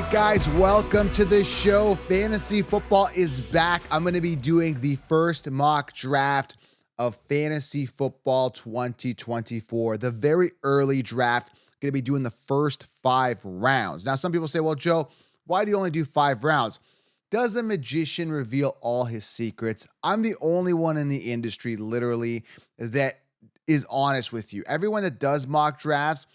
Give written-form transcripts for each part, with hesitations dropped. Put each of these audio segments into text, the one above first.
right, guys, welcome to the show. Fantasy football is back. I'm going to be doing the first mock draft of Fantasy Football 2024, the very early draft. Going to be doing the first 5 rounds. Now, some people say, well, Joe, why do you only do 5 rounds? Does a magician reveal all his secrets? I'm the only one in the industry, literally, that is honest with you. Everyone that does mock drafts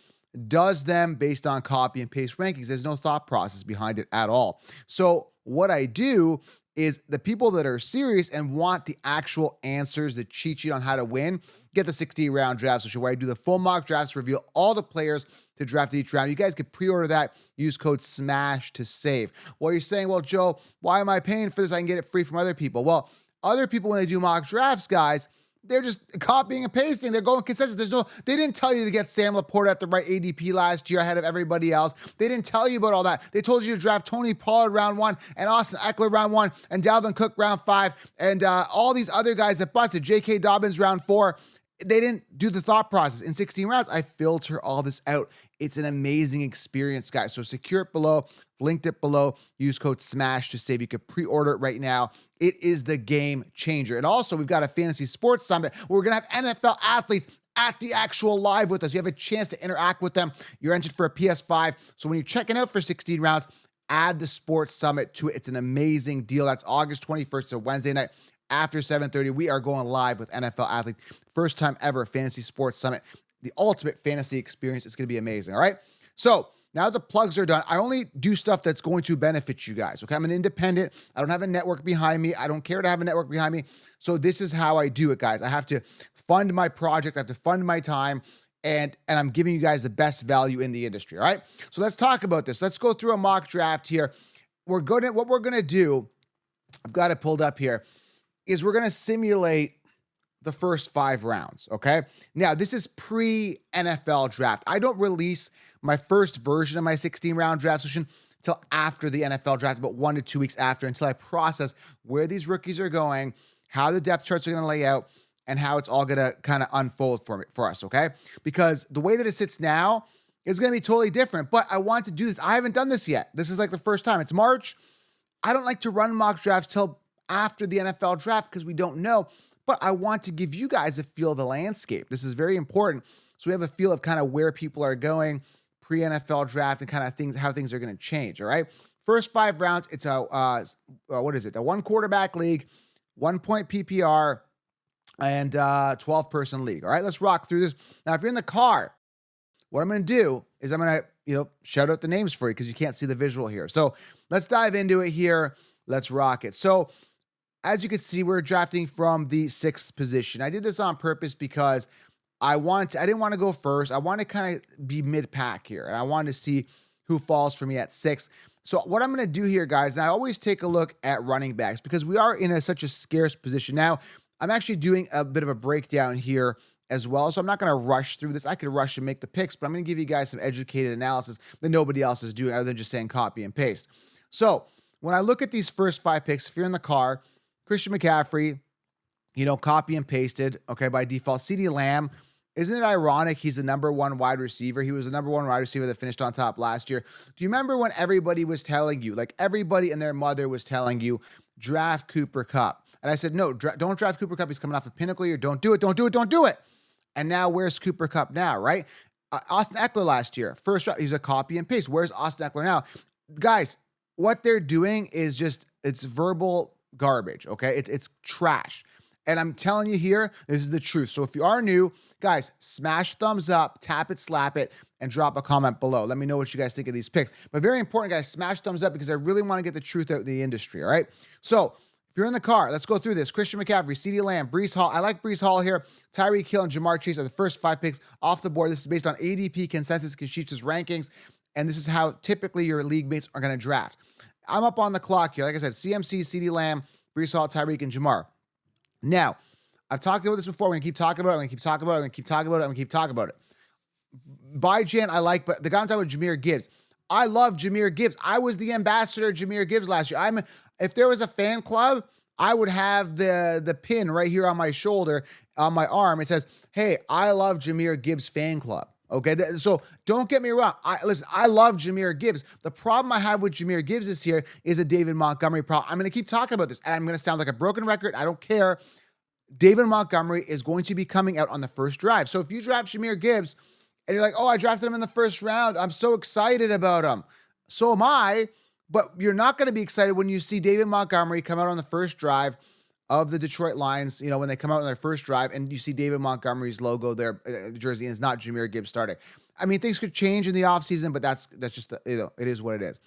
does them based on copy and paste rankings. There's no thought process behind it at all. So what I do is the people that are serious and want the actual answers, the cheat sheet on how to win, get the 60-round draft session where I do the full mock drafts, reveal all the players to draft each round. You guys can pre-order that. Use code SMASH to save. Well, you're saying, well, Joe, why am I paying for this? I can get it free from other people. Well, other people, when they do mock drafts, guys, they're just copying and pasting. They're going consensus. They didn't tell you to get Sam Laporta at the right ADP last year ahead of everybody else. They didn't tell you about all that. They told you to draft Tony Pollard round 1 and Austin Eckler round 1 and Dalvin Cook round 5 and all these other guys that busted. J.K. Dobbins round 4. They didn't do the thought process. In 16 rounds, I filter all this out. It's an amazing experience, guys. So secure it below, linked it below. Use code SMASH to save. You can pre-order it right now. It is the game changer. And also, we've got a fantasy sports summit where we're going to have NFL athletes at the actual live with us. You have a chance to interact with them. You're entered for a PS5. So when you're checking out for 16 rounds, add the sports summit to it. It's an amazing deal. That's August 21st, so Wednesday night. After 7:30, we are going live with NFL athletes. First time ever Fantasy Sports Summit. The ultimate fantasy experience. It's going to be amazing, all right? So now the plugs are done. I only do stuff that's going to benefit you guys, okay? I'm an independent. I don't have a network behind me. I don't care to have a network behind me. So this is how I do it, guys. I have to fund my project. I have to fund my time. And I'm giving you guys the best value in the industry, all right? So let's talk about this. Let's go through a mock draft here. What we're going to do, I've got it pulled up here, is we're going to simulate the first 5 rounds, okay? Now, this is pre-NFL draft. I don't release my first version of my 16-round draft session until after the NFL draft, about 1 to 2 weeks after, until I process where these rookies are going, how the depth charts are going to lay out, and how it's all going to kind of unfold for us, okay? Because the way that it sits now is going to be totally different, but I want to do this. I haven't done this yet. This is like the first time. It's March. I don't like to run mock drafts till after the NFL draft because we don't know, but I want to give you guys a feel of the landscape. This is very important. So we have a feel of kind of where people are going pre-NFL draft and kind of things, how things are going to change. All right. First 5 rounds. It's a 1 quarterback league, 1 point PPR and 12 person league. All right. Let's rock through this. Now, if you're in the car, what I'm going to do is I'm going to, shout out the names for you because you can't see the visual here. So let's dive into it here. Let's rock it. So as you can see, we're drafting from the 6th position. I did this on purpose because I didn't want to go first. I want to kind of be mid-pack here, and I wanted to see who falls for me at 6. So what I'm going to do here, guys, and I always take a look at running backs because we are in such a scarce position. Now, I'm actually doing a bit of a breakdown here as well, so I'm not going to rush through this. I could rush and make the picks, but I'm going to give you guys some educated analysis that nobody else is doing other than just saying copy and paste. So when I look at these first 5 picks, if you're in the car, Christian McCaffrey, copy and pasted, okay, by default. CeeDee Lamb, isn't it ironic he's the number 1 wide receiver? He was the number 1 wide receiver that finished on top last year. Do you remember when everybody was telling you, like everybody and their mother was telling you, draft Cooper Kupp? And I said, no, don't draft Cooper Kupp. He's coming off a pinnacle year. Don't do it. Don't do it. Don't do it. And now where's Cooper Kupp now, right? Austin Eckler last year, first round, he's a copy and paste. Where's Austin Eckler now? Guys, what they're doing is it's verbal garbage, okay? It's trash. And I'm telling you here, this is the truth. So if you are new, guys, smash thumbs up, tap it, slap it, and drop a comment below. Let me know what you guys think of these picks. But very important, guys, smash thumbs up because I really want to get the truth out in the industry, all right? So if you're in the car, let's go through this. Christian McCaffrey, CeeDee Lamb, Breece Hall. I like Breece Hall here. Tyreek Hill and Jamar Chase are the first 5 picks off the board. This is based on ADP consensus Sheets' rankings, and this is how typically your league mates are going to draft. I'm up on the clock here. Like I said, CMC, CeeDee Lamb, Breece Hall, Tyreek, and Jamar. Now, I've talked about this before. We're going to keep talking about it. I'm going to keep talking about it. I'm going to keep talking about it. I'm going to keep talking about it. By Jan, I like, but the guy I'm talking about, Jahmyr Gibbs. I love Jahmyr Gibbs. I was the ambassador of Jahmyr Gibbs last year. If there was a fan club, I would have the pin right here on my shoulder, on my arm. It says, hey, I love Jahmyr Gibbs fan club. Okay, so don't get me wrong. Listen, I love Jahmyr Gibbs. The problem I have with Jahmyr Gibbs this year is a David Montgomery problem. I'm going to keep talking about this, and I'm going to sound like a broken record. I don't care. David Montgomery is going to be coming out on the first drive. So if you draft Jahmyr Gibbs and you're like, oh, I drafted him in the first round, I'm so excited about him. So am I, but you're not going to be excited when you see David Montgomery come out on the first drive of the Detroit Lions, when they come out on their first drive and you see David Montgomery's logo there, jersey, and it's not Jahmyr Gibbs starting. I mean, things could change in the offseason, but that's just, it is what it is.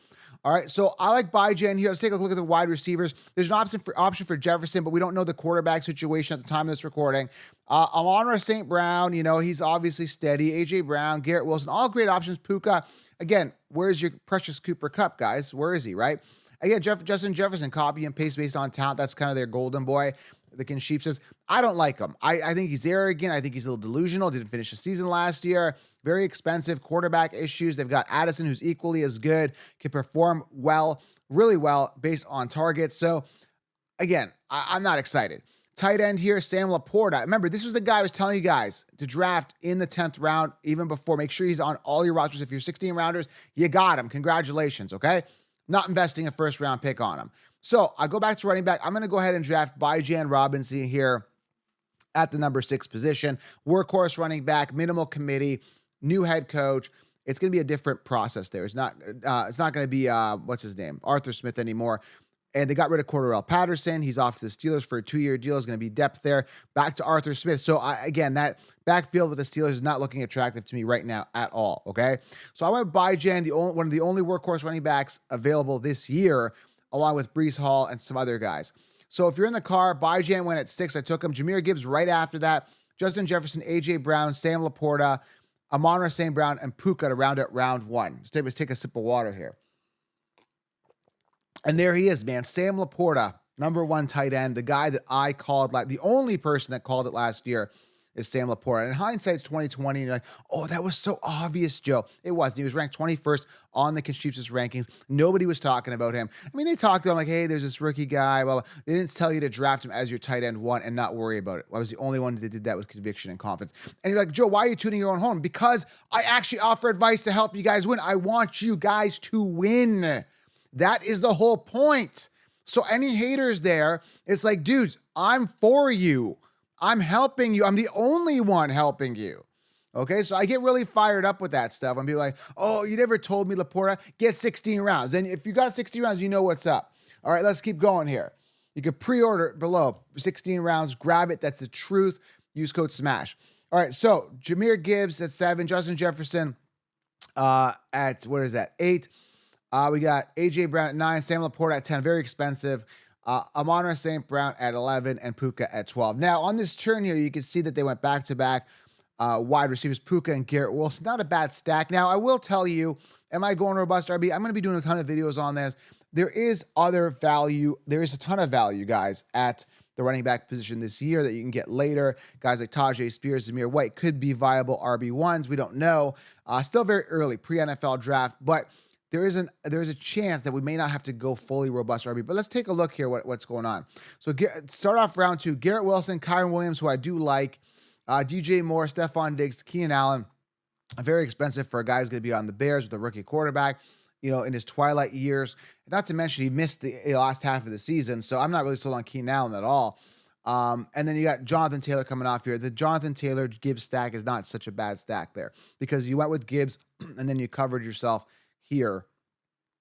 All right, so I like Bijan here. Let's take a look at the wide receivers. There's an option for Jefferson, but we don't know the quarterback situation at the time of this recording. Amon-Ra St. Brown, he's obviously steady. A.J. Brown, Garrett Wilson, all great options. Puka, again, where's your precious Cooper Kupp, guys? Where is he, right? Again, Justin Jefferson, copy and paste based on talent. That's kind of their golden boy. The Sheep says, I don't like him. I think he's arrogant. I think he's a little delusional. Didn't finish the season last year. Very expensive. Quarterback issues. They've got Addison, who's equally as good, can perform well, really well based on targets. So, again, I'm not excited. Tight end here, Sam Laporta. Remember, this was the guy I was telling you guys to draft in the 10th round, even before. Make sure he's on all your rosters. If you're 16 rounders, you got him. Congratulations, okay? Not investing a first-round pick on him. So I go back to running back. I'm going to go ahead and draft Bijan Robinson here at the number 6 position. Workhorse running back, minimal committee, new head coach. It's going to be a different process there. It's not going to be, what's his name? Arthur Smith anymore. And they got rid of Cordarrelle Patterson. He's off to the Steelers for a 2-year deal. There's going to be depth there. Back to Arthur Smith. So, again, that backfield with the Steelers is not looking attractive to me right now at all, okay? So I went Bijan, one of the only workhorse running backs available this year, along with Breece Hall and some other guys. So if you're in the car, Bijan went at 6. I took him. Jahmyr Gibbs right after that. Justin Jefferson, A.J. Brown, Sam Laporta, Amon-Ra St. Brown, and Puka to round out round 1. Let's take a sip of water here. And there he is, man. Sam Laporta, number 1 tight end, the guy that I called, the only person that called it last year is Sam Laporta. And in hindsight, it's 2020, and you're like, oh, that was so obvious, Joe. It wasn't. He was ranked 21st on the Sheeps' rankings. Nobody was talking about him. I mean, they talked to him like, hey, there's this rookie guy. Well, they didn't tell you to draft him as your tight end 1 and not worry about it. I was the only one that did that with conviction and confidence. And you're like, Joe, why are you tuning your own horn? Because I actually offer advice to help you guys win. I want you guys to win. That is the whole point. So any haters there, it's like, dudes, I'm for you. I'm helping you. I'm the only one helping you. Okay, so I get really fired up with that stuff. I'm be like, oh, you never told me, Laporta, get 16 rounds. And if you got 16 rounds, you know what's up. All right, let's keep going here. You can pre-order below 16 rounds. Grab it. That's the truth. Use code SMASH. All right, so Jahmyr Gibbs at 7, Justin Jefferson at, 8. We got A.J. Brown at 9, Sam Laporta at 10, very expensive. Amon-Ra St. Brown at 11, and Puka at 12. Now, on this turn here, you can see that they went back-to-back wide receivers, Puka and Garrett Wilson. Not a bad stack. Now, I will tell you, am I going robust RB? I'm going to be doing a ton of videos on this. There is other value. There is a ton of value, guys, at the running back position this year that you can get later. Guys like Tyjae Spears, Zamir White could be viable RB1s. We don't know. Still very early, pre-NFL draft, but there is a chance that we may not have to go fully robust RB. But let's take a look here what's going on. So start off round 2. Garrett Wilson, Kyren Williams, who I do like, DJ Moore, Stephon Diggs, Keenan Allen. Very expensive for a guy who's going to be on the Bears with a rookie quarterback, in his twilight years. Not to mention he missed the last half of the season, so I'm not really sold on Keenan Allen at all. And then you got Jonathan Taylor coming off here. The Jonathan Taylor Gibbs stack is not such a bad stack there because you went with Gibbs and then you covered yourself here,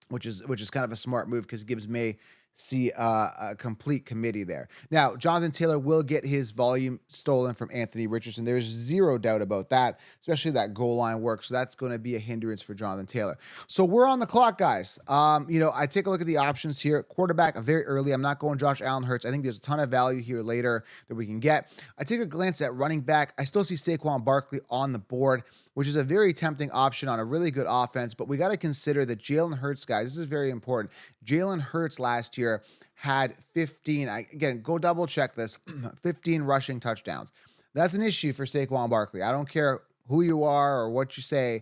which is kind of a smart move because Gibbs may see a complete committee there. Now, Jonathan Taylor will get his volume stolen from Anthony Richardson. There's zero doubt about that, especially that goal line work. So that's going to be a hindrance for Jonathan Taylor. So we're on the clock, guys. I take a look at the options here. Quarterback, very early. I'm not going Josh Allen Hurts. I think there's a ton of value here later that we can get. I take a glance at running back. I still see Saquon Barkley on the board, which is a very tempting option on a really good offense. But we got to consider that Jalen Hurts, guys, this is very important. Jalen Hurts last year had 15, again, go double check this, 15 rushing touchdowns. That's an issue for Saquon Barkley. I don't care who you are or what you say,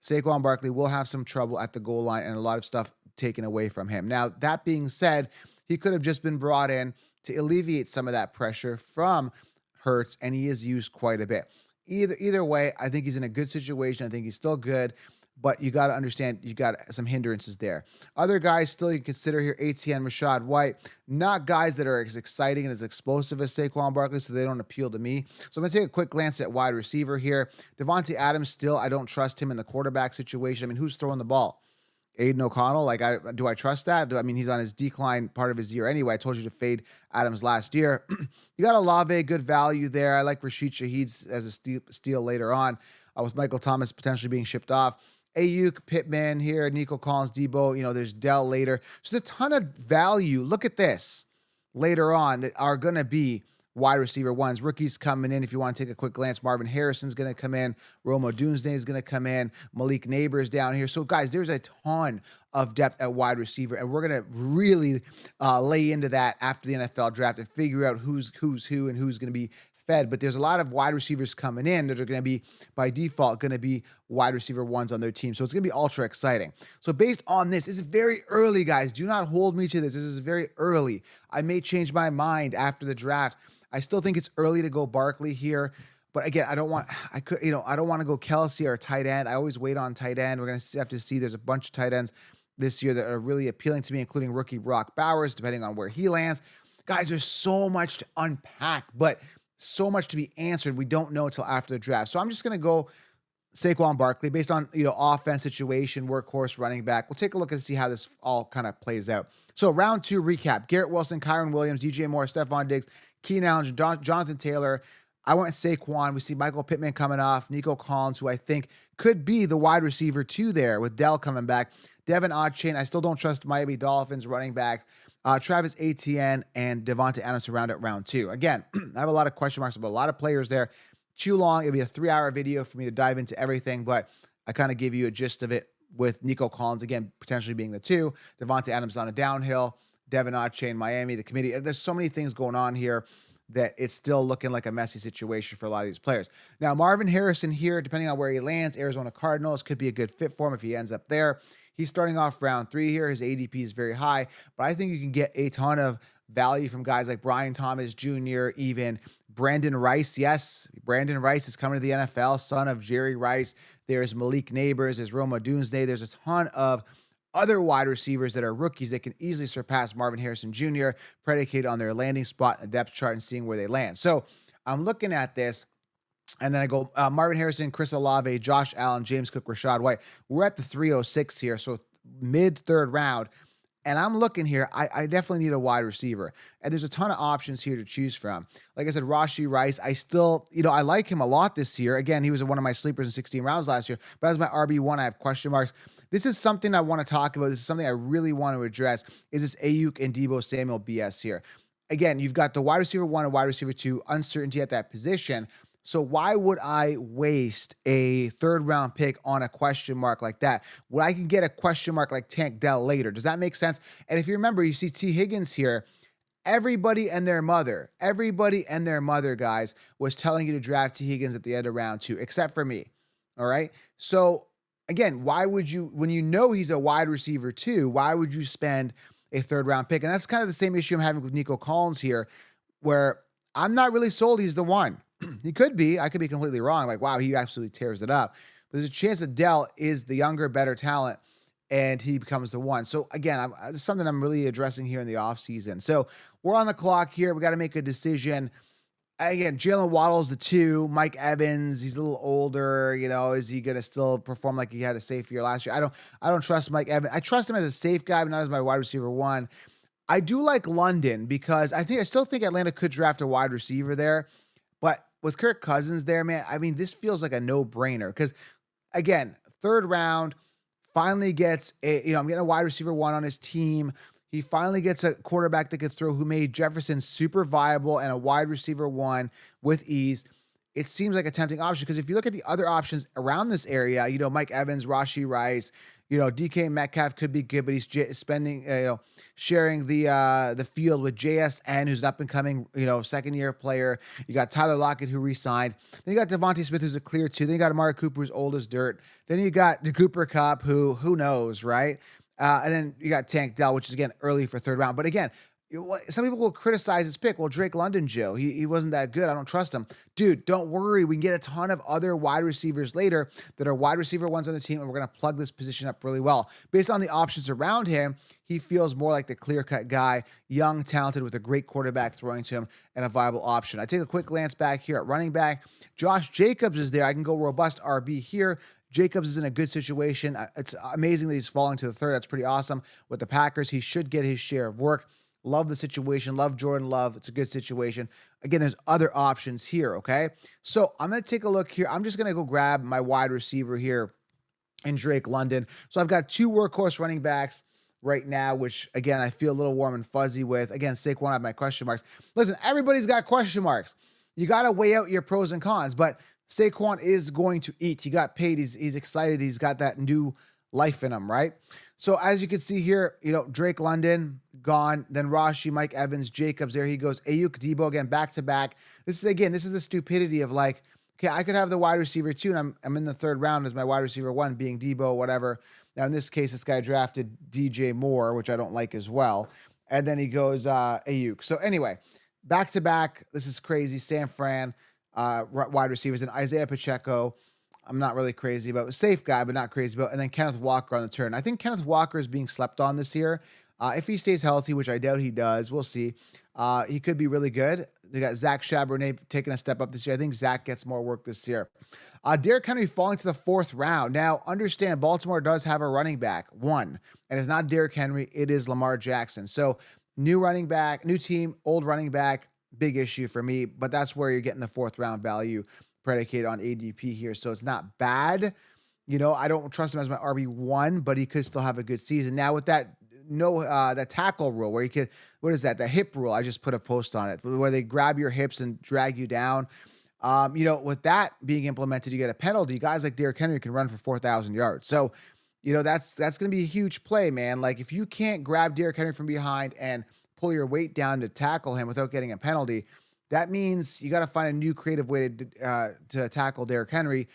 Saquon Barkley will have some trouble at the goal line and a lot of stuff taken away from him. Now, that being said, he could have just been brought in to alleviate some of that pressure from Hurts, and he is used quite a bit. Either way, I think he's in a good situation. I think he's still good, but you got to understand you got some hindrances there. Other guys still you consider here: ATN, Rashad White, not guys that are as exciting and as explosive as Saquon Barkley, so they don't appeal to me. So I'm gonna take a quick glance at wide receiver here. Devontae Adams, still I don't trust him in the quarterback situation. I mean, who's throwing the ball? Aiden O'Connell, like do I trust that? I mean, he's on his decline part of his year anyway. I told you to fade Adams last year. You got Olave, good value there. I like Rashid Shaheed as a steal later on. With Michael Thomas potentially being shipped off. Ayuk, Pittman here, Nico Collins, Debo. There's Dell later. So there's a ton of value. Look at this later on that are going to be wide receiver ones. Rookies coming in. If you want to take a quick glance, Marvin Harrison's going to come in. Rome Odunze is going to come in. Malik Neighbors down here. So, guys, there's a ton of depth at wide receiver, and we're going to really lay into that after the NFL draft and figure out who's who and who's going to be fed. But there's a lot of wide receivers coming in that are going to be, by default, going to be wide receiver ones on their team. So it's going to be ultra exciting. So based on this is very early, guys. Do not hold me to this. This is very early. I may change my mind after the draft. I still think it's early to go Barkley here. But again, I don't want to go Kelsey or tight end. I always wait on tight end. We're going to have to see. There's a bunch of tight ends this year that are really appealing to me, including rookie Brock Bowers, depending on where he lands. Guys, there's so much to unpack, but so much to be answered. We don't know until after the draft. So I'm just going to go Saquon Barkley based on, offense situation, workhorse, running back. We'll take a look and see how this all kind of plays out. So round 2 recap: Garrett Wilson, Kyron Williams, DJ Moore, Stephon Diggs, Keenan Allen, Jonathan Taylor. I went Saquon. We see Michael Pittman coming off, Nico Collins, who I think could be the wide receiver 2 there with Dell coming back. Devin Odchain, I still don't trust Miami Dolphins running backs. Travis Etienne and Devontae Adams to round out round 2. Again, I have a lot of question marks about a lot of players there. Too long. It'll be a 3-hour video for me to dive into everything, but I kind of give you a gist of it with Nico Collins, again, potentially being the 2. Devontae Adams on a downhill. Devin Odchain, Miami, the committee. There's so many things going on here that it's still looking like a messy situation for a lot of these players. Now, Marvin Harrison here, depending on where he lands, Arizona Cardinals could be a good fit for him if he ends up there. He's starting off round 3 here. His ADP is very high, but I think you can get a ton of value from guys like Brian Thomas Jr., even Brandon Rice. Yes, Brandon Rice is coming to the NFL, son of Jerry Rice. There's Malik Neighbors. There's Rome Odunze. There's a ton of other wide receivers that are rookies that can easily surpass Marvin Harrison Jr., predicated on their landing spot and depth chart and seeing where they land. So I'm looking at this, and then I go Marvin Harrison, Chris Olave, Josh Allen, James Cook, Rashad White. We're at the 306 here, so mid-third round. And I'm looking here, I definitely need a wide receiver. And there's a ton of options here to choose from. Like I said, Rashee Rice, I still, I like him a lot this year. Again, he was one of my sleepers in 16 rounds last year. But as my RB1, I have question marks. This is something I want to talk about. This is something I really want to address. Is this Ayuk and Deebo Samuel BS here? Again, you've got the wide receiver 1 and wide receiver 2, uncertainty at that position. So why would I waste a 3rd round pick on a question mark like that when I can get a question mark like Tank Dell later? Does that make sense? And if you remember, you see T. Higgins here. Everybody and their mother, guys, was telling you to draft T. Higgins at the end of round 2, except for me. All right. So again, why would you, when he's a wide receiver 2, why would you spend a 3rd round pick? And that's kind of the same issue I'm having with Nico Collins here, where I'm not really sold he's the one. He could be. I could be completely wrong. Like, wow, he absolutely tears it up. But there's a chance that Dell is the younger, better talent, and he becomes the one. So, again, it's something I'm really addressing here in the offseason. So, we're on the clock here. We got to make a decision. Again, Jalen Waddle's the 2. Mike Evans, he's a little older. Is he going to still perform like he had a safe year last year? I don't trust Mike Evans. I trust him as a safe guy, but not as my wide receiver 1. I do like London because I still think Atlanta could draft a wide receiver there. But with Kirk Cousins there, man, I mean, this feels like a no-brainer because, again, 3rd round, finally gets I'm getting a wide receiver 1 on his team. He finally gets a quarterback that could throw who made Jefferson super viable and a wide receiver 1 with ease. It seems like a tempting option because if you look at the other options around this area, Mike Evans, Rashee Rice, DK Metcalf could be good, but he's sharing the field with JSN, who's an up-and-coming, second-year player. You got Tyler Lockett, who re-signed. Then you got Devontae Smith, who's a clear 2. Then you got Amari Cooper, who's old as dirt. Then you got the Cooper Kupp, who knows, right? And then you got Tank Dell, which is, again, early for 3rd round. But, again, some people will criticize his pick. Well, Drake London, Joe, he wasn't that good. I don't trust him. Dude, don't worry. We can get a ton of other wide receivers later that are wide receiver ones on the team, and we're going to plug this position up really well. Based on the options around him, he feels more like the clear-cut guy, young, talented, with a great quarterback throwing to him and a viable option. I take a quick glance back here at running back. Josh Jacobs is there. I can go robust RB here. Jacobs is in a good situation. It's amazing that he's falling to the third. That's pretty awesome. With the Packers, he should get his share of work. Love the situation. Love Jordan Love. It's a good situation. Again, there's other options here, okay? So I'm going to take a look here. I'm just going to go grab my wide receiver here in Drake London. So I've got two workhorse running backs right now, which, again, I feel a little warm and fuzzy with. Again, Saquon, I have my question marks. Listen, everybody's got question marks. You got to weigh out your pros and cons, but Saquon is going to eat. He got paid. He's excited. He's got that new life in him, right? So as you can see here, Drake London gone, then Rashi, Mike Evans, Jacobs, there he goes. Ayuk, Debo again, back to back. This is the stupidity of like, okay, I could have the wide receiver two, and I'm in the third round as my wide receiver one being Debo, whatever. Now in this case, this guy drafted DJ Moore, which I don't like as well. And then he goes Ayuk. So anyway, back to back. This is crazy. San Fran, wide receivers, and Isaiah Pacheco. I'm not really crazy about. Safe guy, but not crazy about. And then Kenneth Walker on the turn. I think Kenneth Walker is being slept on this year. If he stays healthy, which I doubt he does, we'll see. He could be really good. They got Zach Charbonnet taking a step up this year. I think Zach gets more work this year. Derrick Henry falling to the fourth round. Now, understand, Baltimore does have a running back, one. And it's not Derrick Henry, it is Lamar Jackson. So, new running back, new team, old running back, big issue for me. But that's where you're getting the fourth round value predicated on ADP here. So it's not bad. I don't trust him as my RB1, but he could still have a good season. Now with that that tackle rule where you could, what is that? The hip rule. I just put a post on it where they grab your hips and drag you down. With that being implemented, you get a penalty. Guys like Derrick Henry can run for 4,000 yards. So, that's going to be a huge play, man. Like if you can't grab Derrick Henry from behind and pull your weight down to tackle him without getting a penalty, that means you got to find a new creative way to tackle Derrick Henry.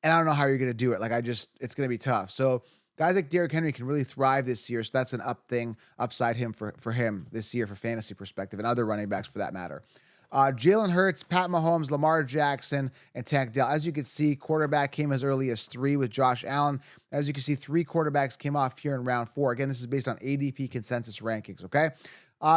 And I don't know how you're going to do it. It's going to be tough. So guys like Derrick Henry can really thrive this year. So that's an upside him for him this year for fantasy perspective and other running backs for that matter. Jalen Hurts, Pat Mahomes, Lamar Jackson, and Tank Dell. As you can see, quarterback came as early as 3 with Josh Allen. As you can see, 3 quarterbacks came off here in round 4. Again, this is based on ADP consensus rankings, okay?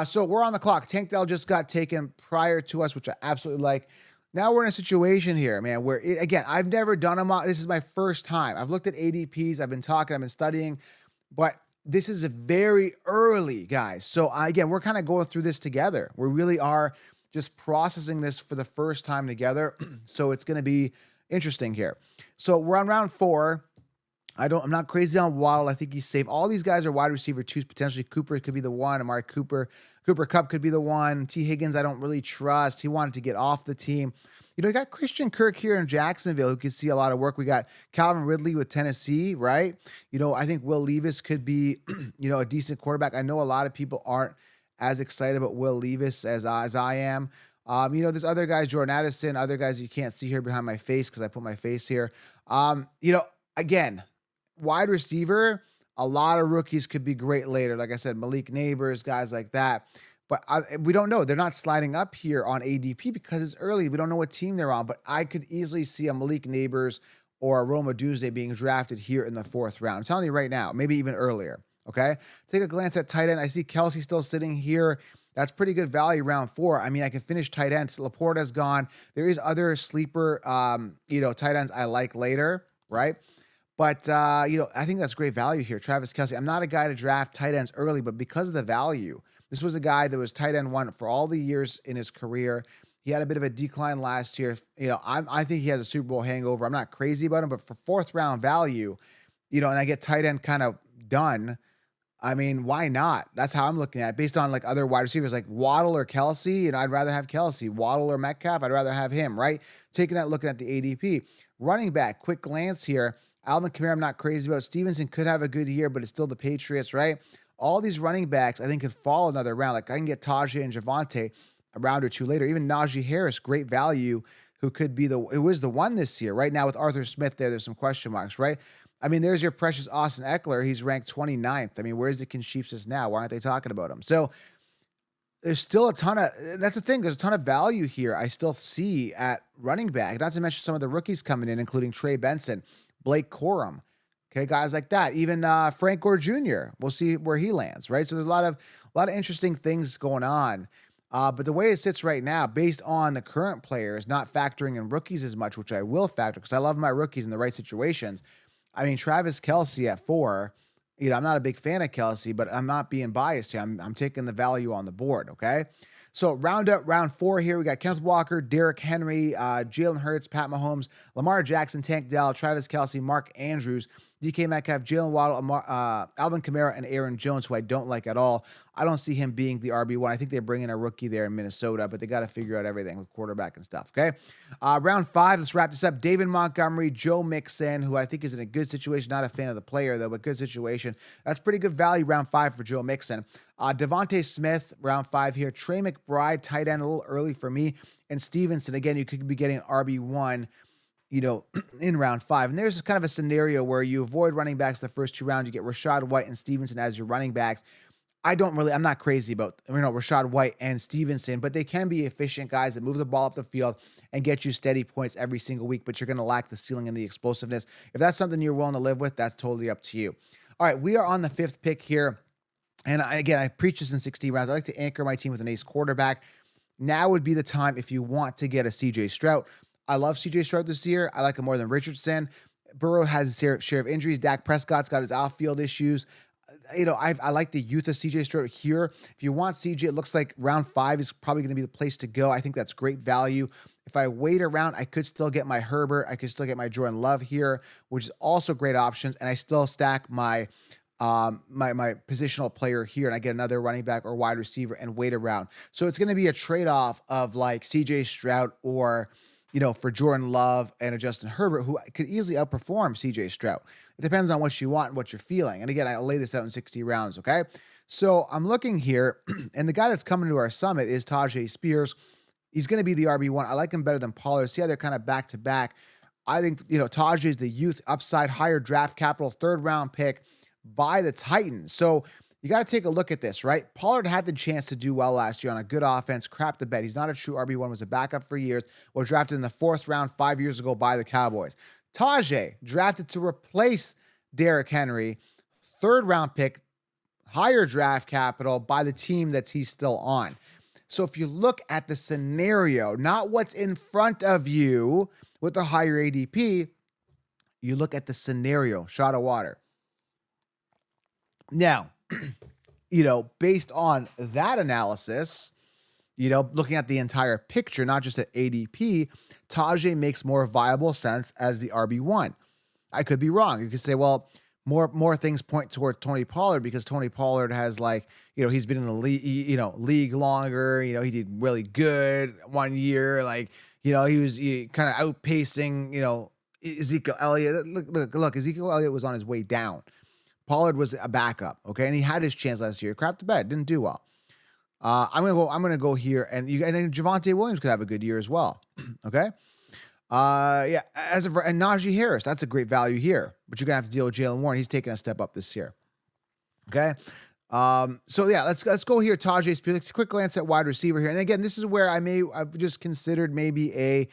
So we're on the clock. Tank Dell just got taken prior to us, which I absolutely like. Now we're in a situation here, man, where, again, I've never done a mock. This is my first time. I've looked at ADPs. I've been talking. I've been studying. But this is a very early, guys. So, again, we're kind of going through this together. We really are just processing this for the first time together. So it's going to be interesting here. So we're on round 4. I'm not crazy on Waddle. I think he's safe. All these guys are wide receiver 2s. Potentially Cooper could be the one. Amari Cooper Kupp could be the one. T. Higgins, I don't really trust. He wanted to get off the team. You got Christian Kirk here in Jacksonville who could see a lot of work. We got Calvin Ridley with Tennessee, right? I think Will Levis could be, a decent quarterback. I know a lot of people aren't as excited about Will Levis as I am. There's other guys, Jordan Addison, other guys you can't see here behind my face because I put my face here. Again, wide receiver, a lot of rookies could be great later. Like I said, Malik Neighbors, guys like that. But we don't know. They're not sliding up here on ADP because it's early. We don't know what team they're on. But I could easily see a Malik Neighbors or a Rome Odunze being drafted here in the 4th round. I'm telling you right now, maybe even earlier. Okay? Take a glance at tight end. I see Kelsey still sitting here. That's pretty good value round 4. I mean, I can finish tight ends. Laporta's gone. There is other sleeper, tight ends I like later, right? But, I think that's great value here. Travis Kelsey. I'm not a guy to draft tight ends early, but because of the value, this was a guy that was tight end 1 for all the years in his career. He had a bit of a decline last year. I think he has a Super Bowl hangover. I'm not crazy about him, but for 4th round value, and I get tight end kind of done. I mean, why not? That's how I'm looking at it. Based on like other wide receivers like Waddle or Kelsey, I'd rather have Kelsey. Waddle or Metcalf, I'd rather have him, right? Looking at the ADP. Running back, quick glance here. Alvin Kamara, I'm not crazy about. Stevenson could have a good year, but it's still the Patriots, right? All these running backs, I think, could fall another round. Like I can get Tajay and Javonte a round or 2 later. Even Najee Harris, great value, who is the one this year. Right now with Arthur Smith there's some question marks, right? I mean, there's your precious Austin Eckler. He's ranked 29th. I mean, where's the Kinshipsis now? Why aren't they talking about him? So there's still a ton of that's the thing. There's a ton of value here I still see at running back, not to mention some of the rookies coming in, including Trey Benson, Blake Corum. Okay, guys like that. Even Frank Gore Jr. We'll see where he lands, right? So there's a lot of interesting things going on. But the way it sits right now, based on the current players, not factoring in rookies as much, which I will factor because I love my rookies in the right situations. I mean, Travis Kelce at 4. I'm not a big fan of Kelce, but I'm not being biased here. I'm taking the value on the board. Okay. So round up round 4 here. We got Kenneth Walker, Derrick Henry, Jalen Hurts, Pat Mahomes, Lamar Jackson, Tank Dell, Travis Kelce, Mark Andrews, DK Metcalf, Jalen Waddle, Alvin Kamara, and Aaron Jones, who I don't like at all. I don't see him being the RB1. I think they're bringing a rookie there in Minnesota, but they got to figure out everything with quarterback and stuff. Okay. Round 5, let's wrap this up. David Montgomery, Joe Mixon, who I think is in a good situation. Not a fan of the player, though, but good situation. That's pretty good value round 5 for Joe Mixon. Devontae Smith, round 5 here. Trey McBride, tight end, a little early for me. And Stevenson, again, you could be getting an RB1, in round 5. And there's kind of a scenario where you avoid running backs the first 2 rounds. You get Rashad White and Stevenson as your running backs. I'm not crazy about, Rashad White and Stevenson, but they can be efficient guys that move the ball up the field and get you steady points every single week, but you're going to lack the ceiling and the explosiveness. If that's something you're willing to live with, that's totally up to you. All right, we are on the 5th pick here. And I preach this in 60 rounds. I like to anchor my team with an ace quarterback. Now would be the time if you want to get a CJ Stroud. I love CJ Stroud this year. I like him more than Richardson. Burrow has his share of injuries. Dak Prescott's got his outfield issues. I like the youth of CJ Stroud here. If you want CJ, it looks like round 5 is probably going to be the place to go. I think that's great value. If I wait around, I could still get my Herbert. I could still get my Jordan Love here, which is also great options. And I still stack my my positional player here, and I get another running back or wide receiver and wait around. So it's going to be a trade-off of like CJ Stroud or, for Jordan Love and a Justin Herbert, who could easily outperform CJ Stroud. It depends on what you want and what you're feeling. And again, I'll lay this out in 60 rounds. Okay. So I'm looking here, and the guy that's coming to our summit is Tyjae Spears. He's going to be the RB1. I like him better than Pollard. See how they're kind of back to back. I think, Tajay is the youth upside, higher draft capital, 3rd round pick by the Titans. So you got to take a look at this, right? Pollard had the chance to do well last year on a good offense, crap the bed. He's not a true RB1, was a backup for years, was drafted in the 4th round 5 years ago by the Cowboys. Tajay, drafted to replace Derrick Henry, 3rd round pick, higher draft capital by the team that he's still on. So if you look at the scenario, not what's in front of you with the higher ADP, you look at the scenario, shot of water. Now, based on that analysis, looking at the entire picture, not just at ADP, Tajay makes more viable sense as the RB1. I could be wrong. You could say, well, more things point toward Tony Pollard because Tony Pollard has he's been in the league longer. He did really good one year. He was kind of outpacing, Ezekiel Elliott. Look, Ezekiel Elliott was on his way down. Pollard was a backup, okay, and he had his chance last year. Crap the bed, didn't do well. I'm gonna go here, and then Javonte Williams could have a good year as well. Okay, and Najee Harris, that's a great value here, but you're gonna have to deal with Jaylen Warren. He's taking a step up this year. Okay, let's go here. Tajay Spears. Quick glance at wide receiver here, and again, this is where I've just considered maybe I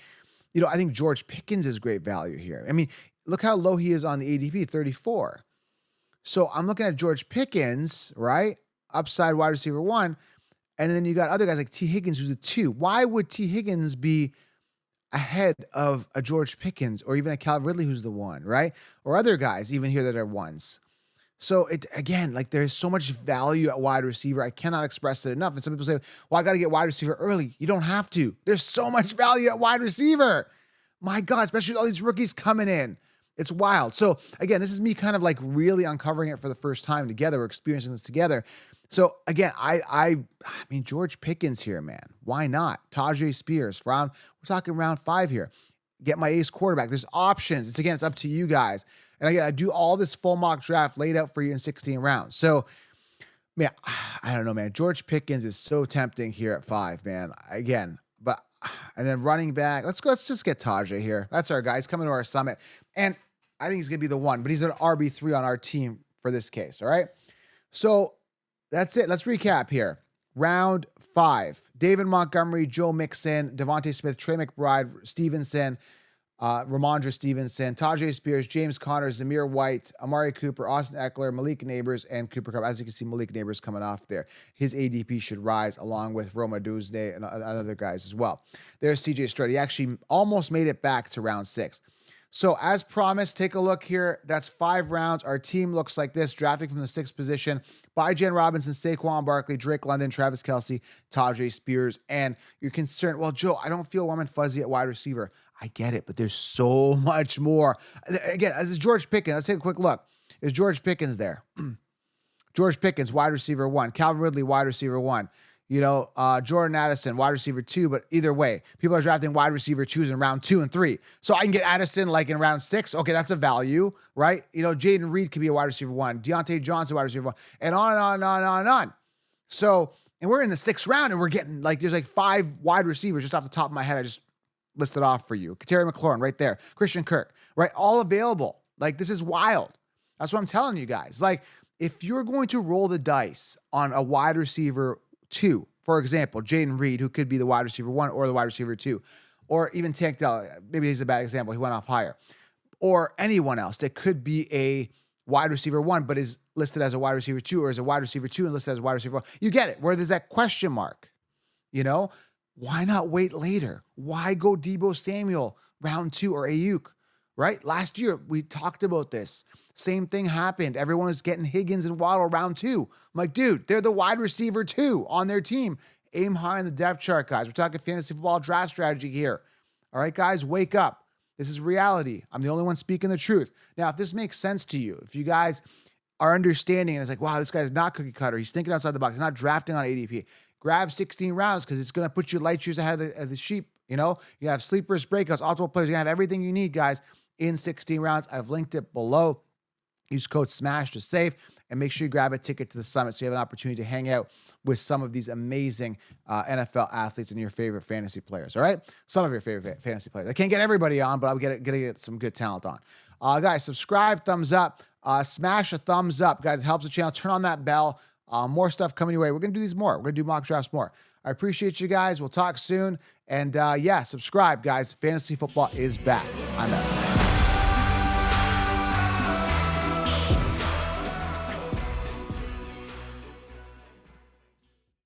think George Pickens is great value here. I mean, look how low he is on the ADP, 34. So I'm looking at George Pickens, right? Upside wide receiver 1. And then you got other guys like T. Higgins, who's a 2. Why would T. Higgins be ahead of a George Pickens or even a Calvin Ridley, who's the 1, right? Or other guys even here that are 1s. So there's so much value at wide receiver. I cannot express it enough. And some people say, well, I got to get wide receiver early. You don't have to. There's so much value at wide receiver. My God, especially with all these rookies coming in. It's wild. So again, this is me kind of really uncovering it for the first time together. We're experiencing this together. So again, I mean, George Pickens here, man. Why not? Tajay Spears, we're talking round 5 here. Get my ace quarterback. There's options. It's up to you guys. And again, I do all this full mock draft laid out for you in 16 rounds. So, man, I don't know, man. George Pickens is so tempting here at 5, man. Again, and then running back. Let's just get Tajay here. That's our guy. He's coming to our summit. And I think he's going to be the 1, but he's an RB3 on our team for this case. All right. So that's it. Let's recap here. Round 5, David Montgomery, Joe Mixon, Devontae Smith, Trey McBride, Stevenson, Ramondre Stevenson, Tajay Spears, James Conner, Zamir White, Amari Cooper, Austin Eckler, Malik Neighbors, and Cooper Kupp. As you can see, Malik Neighbors coming off there. His ADP should rise along with Roma Tuesday and other guys as well. There's CJ Stroud. He actually almost made it back to round 6. So as promised, take a look here. That's 5 rounds. Our team looks like this, drafting from the 6th position. Bijan Robinson, Saquon Barkley, Drake London, Travis Kelce, Tajay Spears. And you're concerned, well, Joe, I don't feel warm and fuzzy at wide receiver. I get it, but there's so much more. Again, as is George Pickens, let's take a quick look. Is George Pickens there? George Pickens, wide receiver 1. Calvin Ridley, wide receiver 1. Jordan Addison, wide receiver 2, but either way, people are drafting wide receiver 2s in round 2 and 3. So I can get Addison like in round 6. Okay, that's a value, right? Jaden Reed could be a wide receiver 1, Deontay Johnson, wide receiver 1, and on and on and on and on and on. So, and we're in the 6th round and we're getting there's 5 wide receivers just off the top of my head. I just listed off for you. Terry McLaurin right there, Christian Kirk, right? All available. This is wild. That's what I'm telling you guys. If you're going to roll the dice on a wide receiver 2, for example, Jaden Reed, who could be the wide receiver 1 or the wide receiver 2, or even Tank Dell, maybe he's a bad example, he went off higher, or anyone else that could be a wide receiver 1 but is listed as a wide receiver 2, or as a wide receiver 2 and listed as a wide receiver 1. You get it, where there's that question mark. Why not wait later? Why go Deebo Samuel round 2 or Ayuk, right? Last year, we talked about this. Same thing happened. Everyone was getting Higgins and Waddle round 2. I'm like, dude, they're the wide receiver 2 on their team. Aim high in the depth chart, guys. We're talking fantasy football draft strategy here. All right, guys, wake up. This is reality. I'm the only one speaking the truth. Now, if this makes sense to you, if you guys are understanding and it's like, wow, this guy's not cookie cutter. He's thinking outside the box. He's not drafting on ADP. Grab 16 rounds because it's going to put you light years ahead of the sheep. You have sleepers, breakouts, optimal players. You're going to have everything you need, guys, in 16 rounds. I've linked it below. Use code SMASH to save, and make sure you grab a ticket to the summit so you have an opportunity to hang out with some of these amazing NFL athletes and your favorite fantasy players, all right? Some of your favorite fantasy players. I can't get everybody on, but I'm going to get some good talent on. Guys, subscribe, thumbs up, smash a thumbs up. Guys, it helps the channel. Turn on that bell. More stuff coming your way. We're going to do these more. We're going to do mock drafts more. I appreciate you guys. We'll talk soon. And subscribe, guys. Fantasy football is back. I'm out.